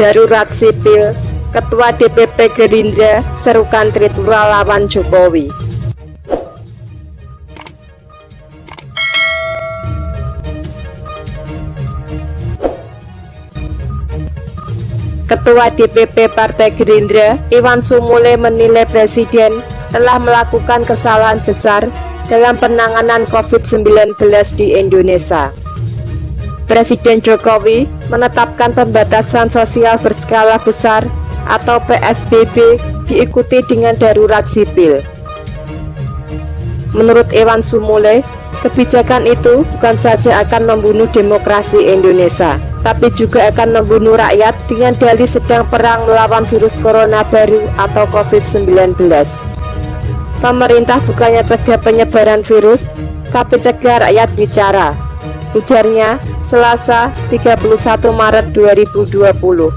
Darurat sipil, Ketua DPP Gerindra serukan Tritura lawan Jokowi. Ketua DPP Partai Gerindra, Iwan Sumule menilai Presiden telah melakukan kesalahan besar dalam penanganan COVID-19 di Indonesia. Presiden Jokowi menetapkan pembatasan sosial berskala besar atau PSBB diikuti dengan darurat sipil. Menurut Iwan Sumule, kebijakan itu bukan saja akan membunuh demokrasi Indonesia, tapi juga akan membunuh rakyat dengan dalih sedang perang melawan virus corona baru atau COVID-19. Pemerintah bukannya cegah penyebaran virus, tapi cegah rakyat bicara, ujarnya Selasa 31 Maret 2020.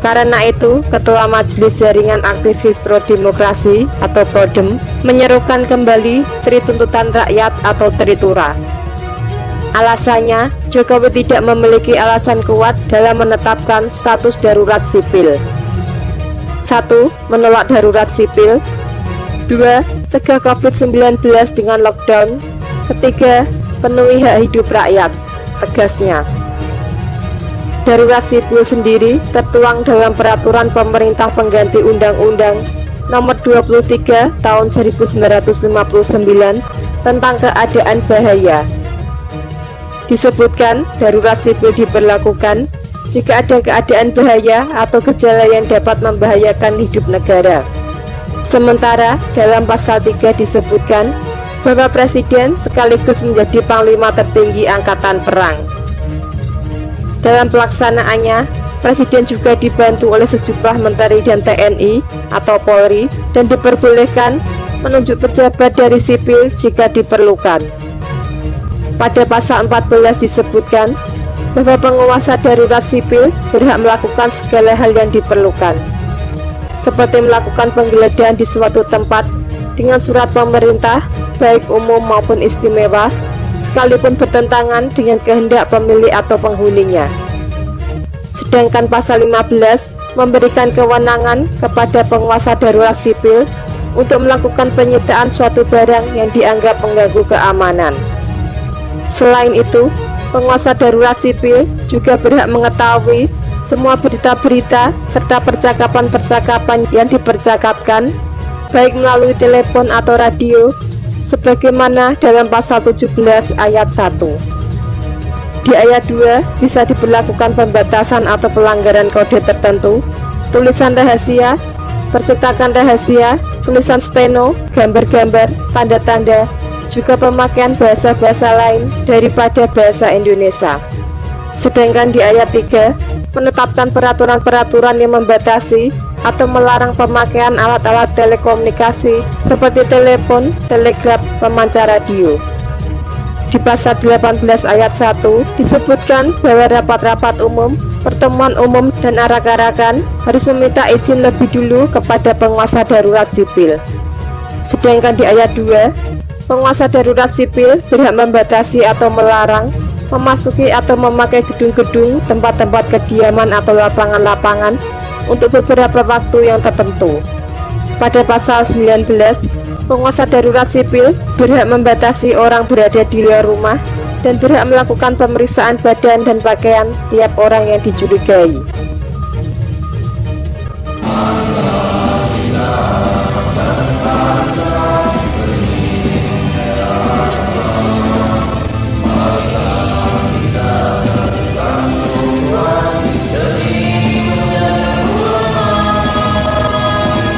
Karena itu, Ketua Majelis Jaringan Aktivis Pro Demokrasi atau PRODEM menyerukan kembali Trituntutan Rakyat atau Tritura. Alasannya, Jokowi tidak memiliki alasan kuat dalam menetapkan status darurat sipil. 1. Menolak darurat sipil. 2. Cegah COVID-19 dengan lockdown. 3. Penuhi hak hidup rakyat, tegasnya. Darurat sipil sendiri tertuang dalam Peraturan Pemerintah Pengganti Undang-Undang Nomor 23 Tahun 1959 tentang keadaan bahaya. Disebutkan darurat sipil diberlakukan jika ada keadaan bahaya atau gejala yang dapat membahayakan hidup negara. Sementara dalam pasal 3 disebutkan bahwa Presiden sekaligus menjadi Panglima tertinggi Angkatan Perang. Dalam pelaksanaannya, Presiden juga dibantu oleh sejumlah menteri dan TNI atau Polri dan diperbolehkan menunjuk pejabat dari sipil jika diperlukan. Pada pasal 14 disebutkan bahwa penguasa darurat sipil berhak melakukan segala hal yang diperlukan, seperti melakukan penggeledahan di suatu tempat dengan surat pemerintah, baik umum maupun istimewa, sekalipun bertentangan dengan kehendak pemilik atau penghuninya. Sedangkan pasal 15 memberikan kewenangan kepada penguasa darurat sipil untuk melakukan penyitaan suatu barang yang dianggap mengganggu keamanan. Selain itu, penguasa darurat sipil juga berhak mengetahui semua berita-berita serta percakapan-percakapan yang dipercakapkan, baik melalui telepon atau radio, sebagaimana dalam pasal 17 ayat 1. Di ayat 2 bisa diberlakukan pembatasan atau pelanggaran kode tertentu, tulisan rahasia, percetakan rahasia, tulisan steno, gambar-gambar, tanda-tanda, juga pemakaian bahasa-bahasa lain daripada bahasa Indonesia. Sedangkan di ayat 3 menetapkan peraturan-peraturan yang membatasi atau melarang pemakaian alat-alat telekomunikasi seperti telepon, telegraf, pemancar radio. Di pasal 18 ayat 1 disebutkan bahwa rapat-rapat umum, pertemuan umum, dan arak-arakan harus meminta izin lebih dulu kepada penguasa darurat sipil. Sedangkan di ayat 2, penguasa darurat sipil berhak membatasi atau melarang memasuki atau memakai gedung-gedung, tempat-tempat kediaman atau lapangan-lapangan untuk beberapa waktu yang tertentu. Pada pasal 19, penguasa darurat sipil berhak membatasi orang berada di luar rumah dan berhak melakukan pemeriksaan badan dan pakaian tiap orang yang dicurigai.